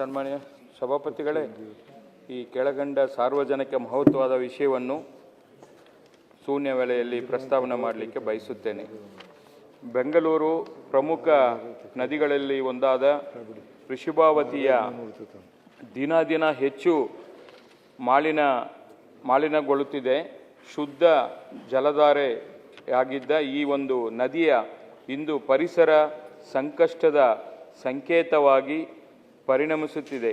ಸನ್ಮಾನ್ಯ ಸಭಾಪತಿಗಳೇ, ಈ ಕೆಳಗಂಡ ಸಾರ್ವಜನಿಕ ಮಹತ್ವದ ವಿಷಯವನ್ನು ಶೂನ್ಯ ವೇಳೆಯಲ್ಲಿ ಪ್ರಸ್ತಾವನೆ ಮಾಡಲಿಕ್ಕೆ ಬಯಸುತ್ತೇನೆ. ಬೆಂಗಳೂರು ಪ್ರಮುಖ ನದಿಗಳಲ್ಲಿ ಒಂದಾದ ಋಷಭಾವತಿಯ ದಿನ ದಿನ ಹೆಚ್ಚು ಮಾಲಿನ್ಯಗೊಳ್ಳುತ್ತಿದೆ. ಶುದ್ಧ ಜಲಧಾರೆಯಾಗಿದ್ದ ಈ ಒಂದು ನದಿಯ ಇಂದು ಪರಿಸರ ಸಂಕಷ್ಟದ ಸಂಕೇತವಾಗಿ ಪರಿಣಮಿಸುತ್ತಿದೆ.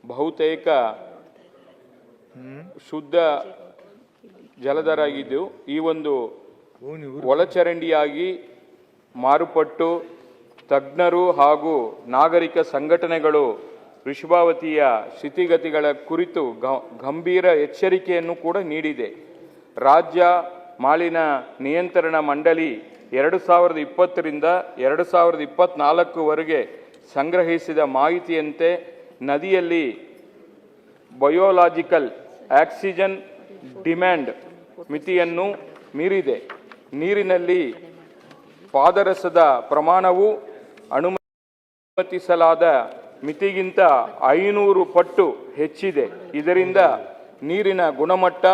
ಬಹುತೇಕ ಶುದ್ಧ ಜಲಧಾರೆಯಾಗಿದ್ದು ಈ ಒಂದು ಒಳಚರಂಡಿಯಾಗಿ ಮಾರುಪಟ್ಟು ತಜ್ಞರು ಹಾಗೂ ನಾಗರಿಕ ಸಂಘಟನೆಗಳು ಋಷಭಾವತಿಯ ಸ್ಥಿತಿಗತಿಗಳ ಕುರಿತು ಗಂಭೀರ ಎಚ್ಚರಿಕೆಯನ್ನು ಕೂಡ ನೀಡಿದೆ. ರಾಜ್ಯ ಮಾಲಿನ್ಯ ನಿಯಂತ್ರಣ ಮಂಡಳಿ 2020ರಿಂದ 2024ವರೆಗೆ ಸಂಗ್ರಹಿಸಿದ ಮಾಹಿತಿಯಂತೆ ನದಿಯಲ್ಲಿ ಬಯೋಲಾಜಿಕಲ್ ಆಕ್ಸಿಜನ್ ಡಿಮ್ಯಾಂಡ್ ಮಿತಿಯನ್ನು ಮೀರಿದೆ. ನೀರಿನಲ್ಲಿ ಪಾದರಸದ ಪ್ರಮಾಣವು ಅನುಮತಿಸಲಾದ ಮಿತಿಗಿಂತ 500 ಪಟ್ಟು ಹೆಚ್ಚಿದೆ. ಇದರಿಂದ ನೀರಿನ ಗುಣಮಟ್ಟ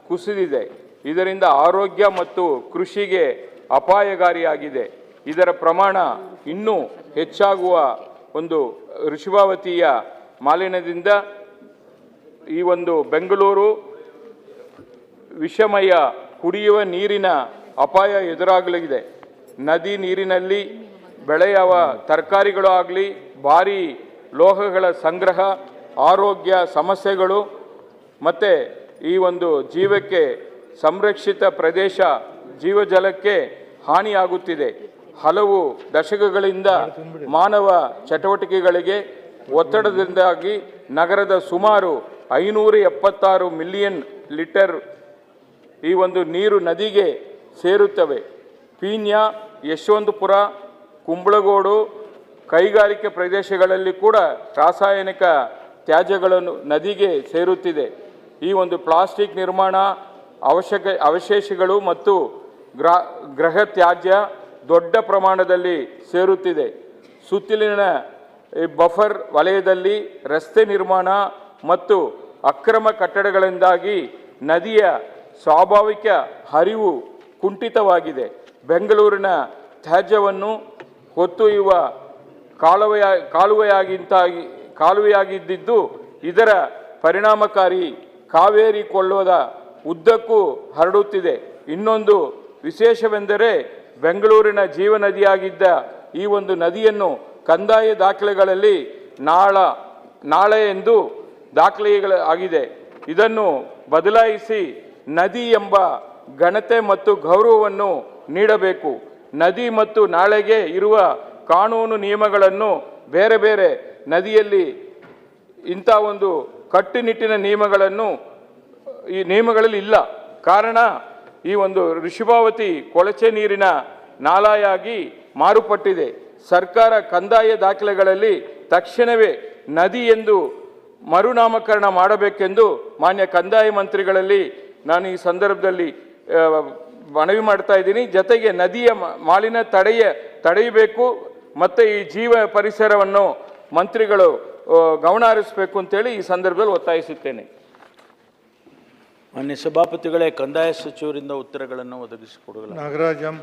ಕುಸಿದಿದೆ. ಇದರಿಂದ ಆರೋಗ್ಯ ಮತ್ತು ಕೃಷಿಗೆ ಅಪಾಯಕಾರಿಯಾಗಿದೆ. ಇದರ ಪ್ರಮಾಣ ಇನ್ನೂ ಹೆಚ್ಚಾಗುವ ಒಂದು ಋಷಭಾವತಿಯ ಮಾಲಿನ್ಯದಿಂದ ಈ ಒಂದು ಬೆಂಗಳೂರು ವಿಷಮಯ ಕುಡಿಯುವ ನೀರಿನ ಅಪಾಯ ಎದುರಾಗಲಿದೆ. ನದಿ ನೀರಿನಲ್ಲಿ ಬೆಳೆಯುವ ತರಕಾರಿಗಳು ಆಗಲಿ, ಭಾರೀ ಲೋಹಗಳ ಸಂಗ್ರಹ, ಆರೋಗ್ಯ ಸಮಸ್ಯೆಗಳು ಮತ್ತು ಈ ಒಂದು ಜೀವಕ್ಕೆ ಸಂರಕ್ಷಿತ ಪ್ರದೇಶ ಜೀವಜಲಕ್ಕೆ ಹಾನಿಯಾಗುತ್ತಿದೆ. ಹಲವು ದಶಕಗಳಿಂದ ಮಾನವ ಚಟುವಟಿಕೆಗಳಿಗೆ ಒತ್ತಡದಿಂದಾಗಿ ನಗರದ ಸುಮಾರು 576 ಮಿಲಿಯನ್ ಲೀಟರ್ ಈ ಒಂದು ನೀರು ನದಿಗೆ ಸೇರುತ್ತವೆ. ಪೀಣ್ಯ, ಯಶವಂತಪುರ, ಕುಂಬಳಗೋಡು ಕೈಗಾರಿಕೆ ಪ್ರದೇಶಗಳಲ್ಲಿ ಕೂಡ ರಾಸಾಯನಿಕ ತ್ಯಾಜ್ಯಗಳನ್ನು ನದಿಗೆ ಸೇರುತ್ತಿದೆ. ಈ ಒಂದು ಪ್ಲಾಸ್ಟಿಕ್ ನಿರ್ಮಾಣ ಅವಶೇಷಗಳು ಮತ್ತು ಗೃಹ ತ್ಯಾಜ್ಯ ದೊಡ್ಡ ಪ್ರಮಾಣದಲ್ಲಿ ಸೇರುತ್ತಿದೆ. ಸುತ್ತಲಿನ ಬಫರ್ ವಲಯದಲ್ಲಿ ರಸ್ತೆ ನಿರ್ಮಾಣ ಮತ್ತು ಅಕ್ರಮ ಕಟ್ಟಡಗಳಿಂದಾಗಿ ನದಿಯ ಸ್ವಾಭಾವಿಕ ಹರಿವು ಕುಂಠಿತವಾಗಿದೆ. ಬೆಂಗಳೂರಿನ ತ್ಯಾಜ್ಯವನ್ನು ಹೊತ್ತೊಯ್ಯುವ ಕಾಲುವೆಯಾಗಿದ್ದು ಇದರ ಪರಿಣಾಮಕಾರಿ ಕಾವೇರಿ ಕೊಳ್ಳದ ಉದ್ದಕ್ಕೂ ಹರಡುತ್ತಿದೆ. ಇನ್ನೊಂದು ವಿಶೇಷವೆಂದರೆ ಬೆಂಗಳೂರಿನ ಜೀವನದಿಯಾಗಿದ್ದ ಈ ಒಂದು ನದಿಯನ್ನು ಕಂದಾಯ ದಾಖಲೆಗಳಲ್ಲಿ ನಾಳೆ ಎಂದು ದಾಖಲೆಗಳಾಗಿದೆ. ಇದನ್ನು ಬದಲಾಯಿಸಿ ನದಿ ಎಂಬ ಘನತೆ ಮತ್ತು ಗೌರವವನ್ನು ನೀಡಬೇಕು. ನದಿ ಮತ್ತು ನಾಳೆಗೆ ಇರುವ ಕಾನೂನು ನಿಯಮಗಳನ್ನು ಬೇರೆ ಬೇರೆ ನದಿಯಲ್ಲಿ ಇಂಥ ಒಂದು ಕಟ್ಟುನಿಟ್ಟಿನ ಈ ನಿಯಮಗಳಲ್ಲಿ ಇಲ್ಲ. ಕಾರಣ ಈ ಒಂದು ಋಷಭಾವತಿ ಕೊಳಚೆ ನೀರಿನ ನಾಲೆಯಾಗಿ ಮಾರುಪಟ್ಟಿದೆ. ಸರ್ಕಾರ ಕಂದಾಯ ದಾಖಲೆಗಳಲ್ಲಿ ತಕ್ಷಣವೇ ನದಿ ಎಂದು ಮರುನಾಮಕರಣ ಮಾಡಬೇಕೆಂದು ಮಾನ್ಯ ಕಂದಾಯ ಮಂತ್ರಿಗಳಲ್ಲಿ ನಾನು ಈ ಸಂದರ್ಭದಲ್ಲಿ ಮನವಿ ಮಾಡ್ತಾ ಇದ್ದೀನಿ. ಜೊತೆಗೆ ನದಿಯ ಮಾಲಿನ್ಯ ತಡೆಯಬೇಕು ಮತ್ತು ಈ ಜೀವ ಪರಿಸರವನ್ನು ಮಂತ್ರಿಗಳು ಗಮನ ಹರಿಸಬೇಕು ಅಂತೇಳಿ ಈ ಸಂದರ್ಭದಲ್ಲಿ ಒತ್ತಾಯಿಸುತ್ತೇನೆ. ಮಾನ್ಯ ಸಭಾಪತಿಗಳೇ, ಕಂದಾಯ ಸಚಿವರಿಂದ ಉತ್ತರಗಳನ್ನು ಒದಗಿಸಿಕೊಡಲಾಗಿದೆ. ನಾಗರಾಜಂ.